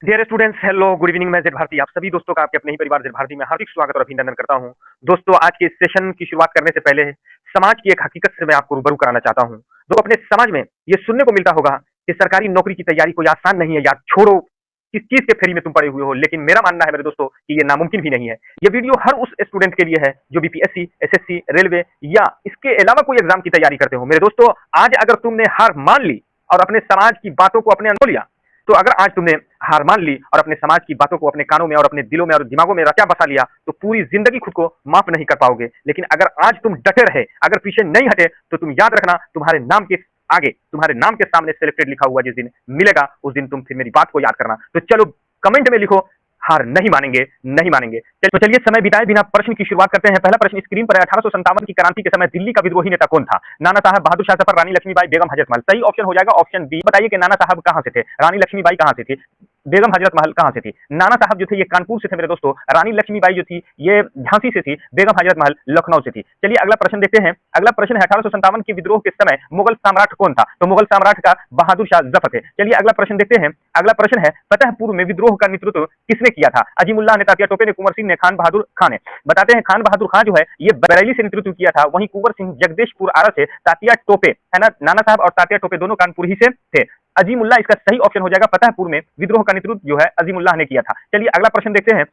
Dear students, hello, good evening. मैं Z Bharati आप सभी दोस्तों का आपके अपने ही परिवार जेड भारती में हार्दिक स्वागत और अभिनंदन करता हूं। दोस्तों, आज के इस सेशन की शुरुआत करने से पहले समाज की एक हकीकत से मैं आपको रूबरू कराना चाहता हूं। जो अपने समाज में ये सुनने को मिलता होगा कि सरकारी नौकरी की तैयारी कोई आसान नहीं है, यार छोड़ो, किस चीज के फेरी में तुम पड़े हुए हो। लेकिन मेरा मानना है मेरे दोस्तों कि ये नामुमकिन भी नहीं है। ये वीडियो हर उस स्टूडेंट के लिए है जो बीपीएससी, एसएससी, रेलवे या इसके अलावा कोई एग्जाम की तैयारी करते हो। मेरे दोस्तों, आज अगर तुमने हार मान ली और अपने समाज की बातों को अपने अंदर लिया, तो अगर आज तुमने हार मान ली और अपने समाज की बातों को अपने कानों में और अपने दिलों में और दिमागों में रचा बसा लिया, तो पूरी जिंदगी खुद को माफ नहीं कर पाओगे। लेकिन अगर आज तुम डटे रहे, अगर पीछे नहीं हटे, तो तुम याद रखना, तुम्हारे नाम के आगे, तुम्हारे नाम के सामने सिलेक्टेड लिखा हुआ जिस दिन मिलेगा, उस दिन तुम फिर मेरी बात को याद करना। तो चलो कमेंट में लिखो, हार नहीं मानेंगे, नहीं मानेंगे। तो चलिए समय बिताए बिना प्रश्न की शुरुआत करते हैं। पहला प्रश्न स्क्रीन पर है। 1857 की क्रांति के समय दिल्ली का विद्रोही नेता कौन था? नाना साहब, बहादुर शाह जफर, रानी लक्ष्मीबाई, बेगम हजरत महल। सही ऑप्शन हो जाएगा ऑप्शन बी। बताइए कि नाना साहब कहां से थे, रानी लक्ष्मीबाई कहां से थी, बेगम हजरत महल कहां से थी? नाना साहब जो थे ये कानपुर से थे मेरे दोस्तों। रानी लक्ष्मीबाई जो थी ये झांसी से थी। बेगम हजरत महल लखनऊ से थी। चलिए अगला प्रश्न देखते हैं। अगला प्रश्न है 1857 के विद्रोह के समय मुगल सम्राट कौन था? तो मुगल सम्राट का बहादुर शाह जफर थे। चलिए अगला प्रश्न देखते हैं। अगला प्रश्न है फतेहपुर में विद्रोह का नेतृत्व किसने किया था? अजीमुल्लाह ने, तात्या टोपे ने, कुंवर सिंह ने, खान बहादुर खान ने। बताते हैं खान बहादुर खान जो है ये बरेली से नेतृत्व किया था। वहीं कुंवर सिंह जगदीशपुर आरा से, तात्या टोपे है ना, नाना साहब और तात्या टोपे दोनों कानपुर ही से थे। अजीमुल्लाह इसका सही ऑप्शन हो जाएगा। फतेहपुर में विद्रोह का नेतृत्व जो है अजीमुल्लाह ने किया था। चलिए अगला प्रश्न देखते हैं।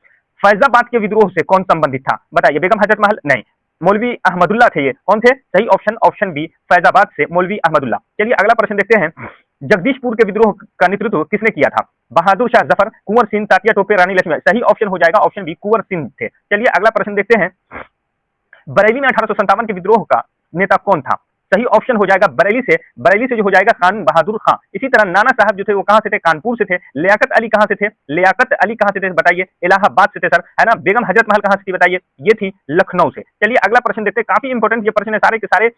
फैजाबाद के विद्रोह से कौन संबंधित था? बताइए। बेगम हजरत महल नहीं, मौलवी अहमदुल्लाह थे। ये कौन थे? सही ऑप्शन ऑप्शन बी, फैजाबाद से मौलवी अहमदुल्लाह। चलिए अगला प्रश्न देखते हैं। जगदीशपुर के विद्रोह का नेतृत्व किसने किया था? बहादुर शाह जफर, कुंवर सिंह, तात्या टोपे, रानी लक्ष्मीबाई। सही ऑप्शन हो जाएगा ऑप्शन बी, कुंवर सिंह थे। चलिए अगला प्रश्न देखते हैं। बरेली में 1857 के विद्रोह का नेता कौन था? सही ऑप्शन हो जाएगा बरेली से जो हो जाएगा खान बहादुर खां। इसी तरह नाना साहब जो थे वो कहां से थे? कानपुर से थे। लियाकत अली कहां से थे? लियाकत अली कहां से थे? बताइए। इलाहाबाद से थे सर, है ना। बेगम हजरत महल कहां से थी? बताइए। ये थी लखनऊ से। चलिए अगला प्रश्न देखते हैं। काफी इंपॉर्टेंट ये प्रश्न है सारे के सारे।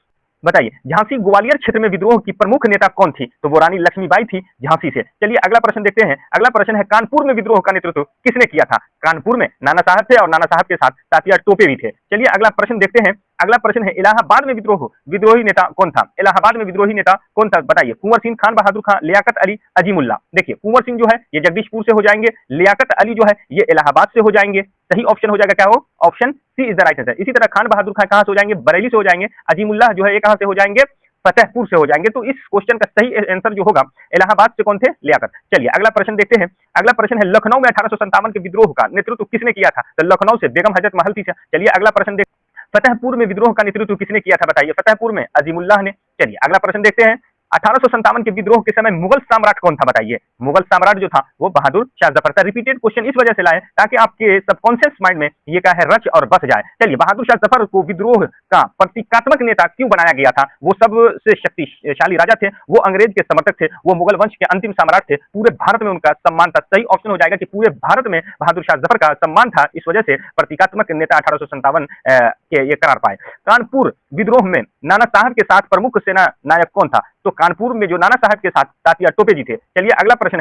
बताइए, झांसी ग्वालियर क्षेत्र में विद्रोह की प्रमुख नेता कौन थी? तो वो रानी लक्ष्मीबाई थी झांसी से। चलिए अगला प्रश्न देखते हैं। अगला प्रश्न है कानपुर में विद्रोह का नेतृत्व किसने किया था? कानपुर में नाना साहब थे और नाना साहब के साथ तात्या टोपे भी थे। चलिए अगला प्रश्न देखते हैं। अगला प्रश्न है इलाहाबाद में विद्रोही नेता कौन था? इलाहाबाद में विद्रोही नेता कौन था? बताइए। कुंवर सिंह, खान बहादुर खां, लियाकत अली, अजीमुल्लाह। देखिए कुंवर सिंह जो है ये जगदीशपुर से हो जाएंगे, लियाकत अली जो है ये इलाहाबाद से हो जाएंगे। सही ऑप्शन हो जाएगा क्या? हो option C is the right answer. इसी तरह खान बहादुर खां कहां से हो जाएंगे? बरेली से हो जाएंगे। अजीमुल्लाह जो है ये कहां से हो जाएंगे? फतेहपुर से हो जाएंगे। तो इस क्वेश्चन का सही आंसर जो होगा इलाहाबाद से कौन थे? लियाकत। चलिए अगला प्रश्न देखते हैं। अगला प्रश्न है लखनऊ में 1857 के विद्रोह का नेतृत्व किसने किया था? तो लखनऊ से बेगम हजरत महल थी। चलिए अगला प्रश्न देखते हैं। फतेहपुर में विद्रोह का नेतृत्व किसने किया था? बताइए। फतेहपुर में अजीमुल्लाह ने। चलिए अगला प्रश्न देखते हैं। 1857 के विद्रोह के समय मुगल सम्राट कौन था? बताइए। मुगल सम्राट जो था वो बहादुर शाह जफर था। रिपीटेड क्वेश्चन इस वजह से लाए ताकि आपके सबकॉन्शियस माइंड में ये क्या है, रच और बस जाए। चलिए बहादुर शाह जफर को विद्रोह का प्रतीकात्मक नेता क्यों बनाया गया था? वो सबसे शक्तिशाली राजा थे, वो अंग्रेज के समर्थक थे, वो मुगल वंश के अंतिम सम्राट थे। पूरे भारत में उनका सम्मान था। सही ऑप्शन हो जाएगा कि पूरे भारत में बहादुर शाह जफर का सम्मान था, इस वजह से प्रतीकात्मक नेता 1857 के ये करार पाए। कानपुर विद्रोह में नाना साहब के साथ प्रमुख सेना नायक कौन था? तो कानपुर में जो नाना साहब के साथ तात्या टोपे जी थे। चलिए अगला प्रश्न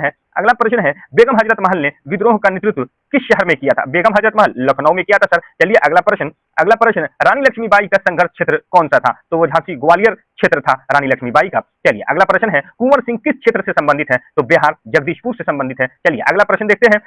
है बेगम हजरत महल ने विद्रोह का नेतृत्व किस शहर में किया था? बेगम हजरत महल लखनऊ में किया था सर। चलिए अगला प्रश्न रानी लक्ष्मीबाई का संघर्ष क्षेत्र कौन सा था? तो वो झांसी ग्वालियर क्षेत्र था रानी लक्ष्मीबाई का। चलिए अगला प्रश्न है कुंवर सिंह किस क्षेत्र से संबंधित है? तो बिहार जगदीशपुर से संबंधित है। चलिए अगला प्रश्न देखते हैं।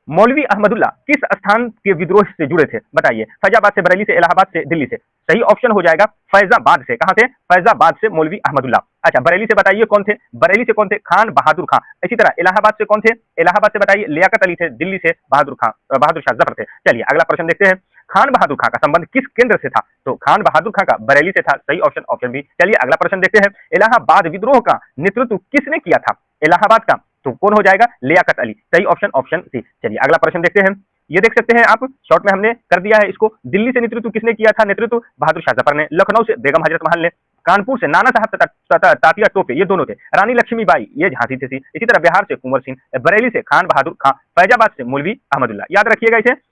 मौलवी अहमदुल्लाह किस स्थान के विद्रोह से जुड़े थे? बताइए। फैजाबाद से, बरेली से, इलाहाबाद से, दिल्ली से। सही ऑप्शन हो जाएगा फैजाबाद से। कहां से? फैजाबाद से मौलवी अहमदुल्लाह। अच्छा बरेली से बताइए कौन थे? बरेली से कौन थे? खान बहादुर खां। इसी तरह इलाहाबाद से कौन थे? इलाहाबाद से बताइए लियाकत अली थे। दिल्ली से बहादुर शाह जफर थे। चलिए अगला प्रश्न देखते हैं। खान बहादुर खां का संबंध किस केंद्र से था? तो खान बहादुर खां का बरेली से था। सही ऑप्शन ऑप्शन बी। चलिए अगला प्रश्न देखते हैं। इलाहाबाद विद्रोह का नेतृत्व किसने किया था? इलाहाबाद का तो कौन हो जाएगा? लियाकत अली। सही ऑप्शन ऑप्शन सी। चलिए अगला प्रश्न देखते हैं। ये देख सकते हैं आप, शॉर्ट में हमने कर दिया है इसको। दिल्ली से नेतृत्व किसने किया था? नेतृत्व बहादुर शाह जफर ने। लखनऊ से बेगम हजरत महल ने। कानपुर से नाना साहब तथा तात्या टोपे ये दोनों थे। रानी लक्ष्मीबाई ये झांसी से थी। इसी तरह बिहार से कुंवर सिंह, बरेली से खान बहादुर खां, फैजाबाद से मौलवी अहमदुल्लाह। याद रखिएगा इसे।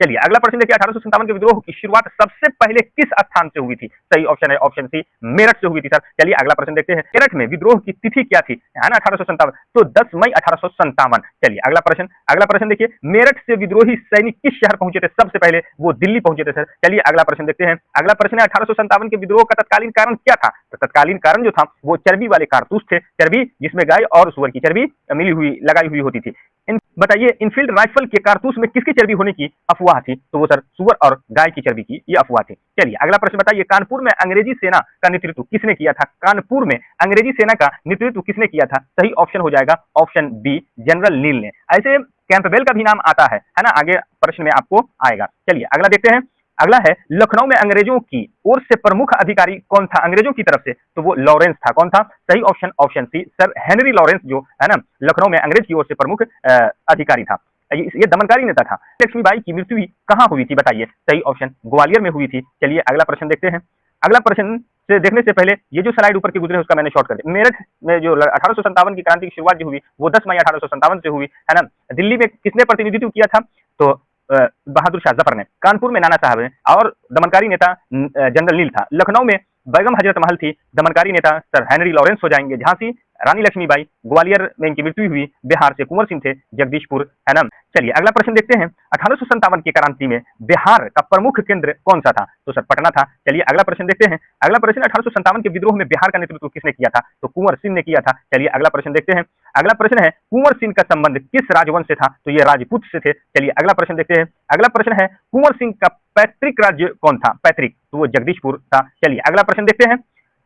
चलिए अगला प्रश्न देखिए। 1857 के विद्रोह की शुरुआत सबसे पहले किस स्थान से हुई थी? सही ऑप्शन है ऑप्शन सी, मेरठ से हुई थी सर। चलिए अगला प्रश्न देखते हैं। मेरठ में विद्रोह की तिथि क्या थी? है ना 1857, तो 10 मई 1857। चलिए अगला प्रश्न देखिए। मेरठ से विद्रोही सैनिक किस शहर पहुंचे थे? सबसे पहले वो दिल्ली पहुंचे थे सर। चलिए अगला प्रश्न देखते हैं। अगला प्रश्न है 1857 के विद्रोह का तत्कालीन कारण क्या था? तो तत्कालीन कारण जो था वो चर्बी वाले कारतूस थे। चर्बी जिसमें गाय और सुअर की चर्बी मिली हुई लगाई हुई होती थी। बताइए इनफील्ड राइफल के कारतूस में किसकी चर्बी होने की अफवाह थी? तो वो सर सुअर और गाय की चर्बी की ये अफवाह थी। चलिए अगला प्रश्न बताइए, कानपुर में अंग्रेजी सेना का नेतृत्व किसने किया था? कानपुर में अंग्रेजी सेना का नेतृत्व किसने किया था? सही ऑप्शन हो जाएगा ऑप्शन बी, जनरल नील ने। ऐसे कैंपबेल का भी नाम आता है ना, आगे प्रश्न में आपको आएगा। चलिए अगला देखते हैं। अगला है, लखनऊ में अंग्रेजों की ओर से प्रमुख अधिकारी कौन था? अंग्रेजों की तरफ से तो वो लॉरेंस था। कौन था? सही option option C, sir Henry Lawrence जो है ना, लखनऊ में अंग्रेज की ओर से प्रमुख अधिकारी था। ये दमनकारी नेता था। लक्ष्मीबाई की मृत्यु कहाँ हुई थी बताइए? सही ऑप्शन ग्वालियर में हुई थी। चलिए अगला प्रश्न देखते हैं। अगला प्रश्न से देखने से पहले ये जो स्लाइड ऊपर के गुजरे उसका मैंने शॉर्ट कर दिया। मेरठ में जो 1857 की क्रांति की शुरुआत जो हुई वो 10 मई 1857 से हुई है ना। दिल्ली में किसने प्रतिनिधित्व किया था? तो बहादुर शाह जफर ने। कानपुर में नाना साहब ने और दमनकारी नेता जनरल नील था। लखनऊ में बेगम हजरत महल थी, दमनकारी नेता सर हेनरी लॉरेंस हो जाएंगे। झांसी रानी लक्ष्मीबाई, ग्वालियर में इनकी मृत्यु हुई। बिहार से कुंवर सिंह थे, जगदीशपुर है ना। चलिए अगला प्रश्न देखते हैं। 1857 की क्रांति में बिहार का प्रमुख केंद्र कौन सा था? तो सर पटना था। चलिए अगला प्रश्न देखते हैं। अगला प्रश्न, 1857 के विद्रोह में बिहार का नेतृत्व किसने किया था? तो कुंवर सिंह ने किया था। चलिए अगला प्रश्न देखते हैं। अगला प्रश्न है, कुंवर सिंह का संबंध किस राजवंश से था? तो ये राजपूत से थे। चलिए अगला प्रश्न देखते हैं। अगला प्रश्न है, कुंवर सिंह का पैतृक राज्य कौन था? पैतृक तो वो जगदीशपुर था। चलिए अगला प्रश्न देखते हैं।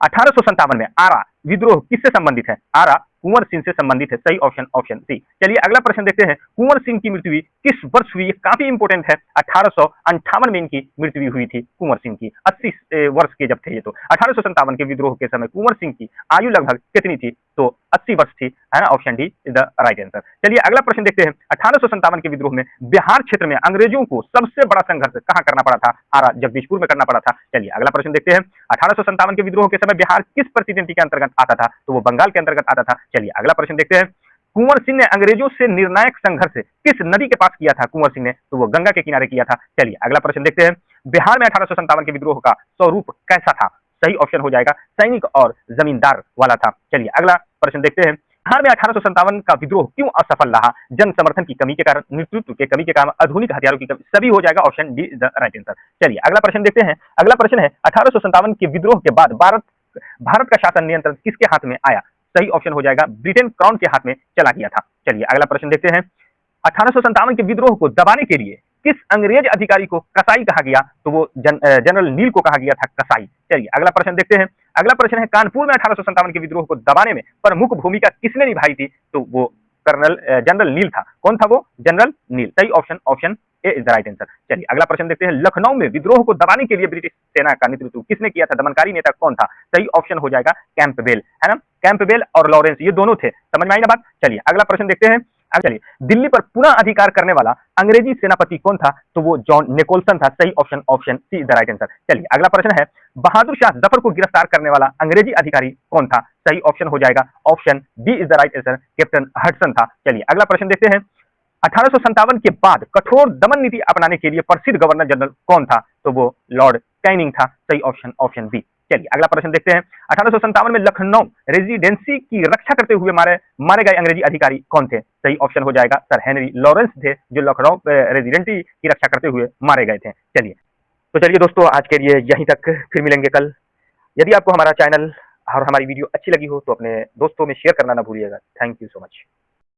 1857 में आरा विद्रोह किससे संबंधित है? आरा कुंवर सिंह से संबंधित है। सही ऑप्शन ऑप्शन सी। चलिए अगला प्रश्न देखते हैं। कुंवर सिंह की मृत्यु किस वर्ष हुई? काफी इंपोर्टेंट है। 1858 में इनकी मृत्यु हुई थी कुंवर सिंह की। 80 वर्ष के जब थे ये। तो 1857 के विद्रोह के समय कुंवर सिंह की आयु लगभग कितनी थी? तो 80 वर्ष थी, है ना। Option D is the right answer. चलिए अगला प्रश्न देखते हैं। 1857 के विद्रोह में बिहार क्षेत्र में अंग्रेजों को सबसे बड़ा संघर्ष कहां करना पड़ा था? आरा जगदीशपुर में करना पड़ा था। चलिए अगला प्रश्न देखते हैं। 1857 के विद्रोह के समय बिहार किस प्रेसिडेंसी के अंतर्गत आता था? तो वो बंगाल के अंतर्गत आता था। चलिए अगला प्रश्न देखते हैं। कुंवर सिंह ने अंग्रेजों से निर्णायक संघर्ष किस नदी के पास किया था? कुंवर सिंह ने तो वो गंगा के किनारे किया था। चलिए अगला प्रश्न देखते हैं। बिहार में 1857 के विद्रोह का स्वरूप कैसा था? सही ऑप्शन हो जाएगा सैनिक और जमींदार वाला था। चलिए अगला प्रश्न देखते हैं। बिहार में 1857 का विद्रोह क्यों असफल रहा? जन समर्थन की कमी के कारण, नेतृत्व के कमी के कारण, आधुनिक हथियारों की कमी, सभी हो जाएगा। Option D the right answer. चलिए अगला प्रश्न देखते हैं। अगला प्रश्न है, 1857 के विद्रोह के बाद भारत का शासन नियंत्रण किसके हाथ में आया? सही ऑप्शन हो जाएगा ब्रिटेन क्राउन के हाथ में चला गया था। चलिए अगला प्रश्न देखते हैं। 1857 के विद्रोह को दबाने के लिए किस अंग्रेज अधिकारी को कसाई कहा गया? तो वो जनरल नील को कहा गया था कसाई। चलिए अगला प्रश्न देखते हैं। अगला प्रश्न है, कानपुर में 1857 के विद्रोह को दबाने में प्रमुख भूमिका किसने निभाई थी? तो वो जनरल नील था। कौन था वो? जनरल नील। सही option option A is the right answer. चलिए अगला प्रश्न देखते हैं। लखनऊ में विद्रोह को दबाने के लिए ब्रिटिश सेना का नेतृत्व किसने किया था? दमनकारी नेता कौन था? सही ऑप्शन हो जाएगा कैंपबेल, है ना। कैंपबेल और लॉरेंस ये दोनों थे। समझ में आई ना बात? चलिए अगला प्रश्न देखते हैं। चलिए, दिल्ली पर पुनः अधिकार करने वाला अंग्रेजी सेनापति कौन था? तो वो जॉन निकोलसन था। सही option option C is the right answer. चलिए अगला प्रश्न है, बहादुर शाह जफर को गिरफ्तार करने वाला अंग्रेजी अधिकारी कौन था? सही ऑप्शन हो जाएगा option B is the right answer, captain Hudson था। चलिए अगला प्रश्न देखते हैं। 1857 के बाद कठोर दमन नीति अपनाने के लिए प्रसिद्ध गवर्नर जनरल कौन था? तो वो लॉर्ड कैनिंग था। सही ऑप्शन ऑप्शन बी। चलिए अगला प्रश्न देखते हैं। 1857 में लखनऊ रेजिडेंसी की रक्षा करते हुए मारे गए अंग्रेजी अधिकारी कौन थे? सही ऑप्शन हो जाएगा सर हेनरी लॉरेंस थे, जो लखनऊ रेजिडेंसी की रक्षा करते हुए मारे गए थे। चलिए दोस्तों, आज के लिए यहीं तक, फिर मिलेंगे कल। यदि आपको हमारा चैनल और हमारी वीडियो अच्छी लगी हो तो अपने दोस्तों में शेयर करना ना भूलिएगा। Thank you so much.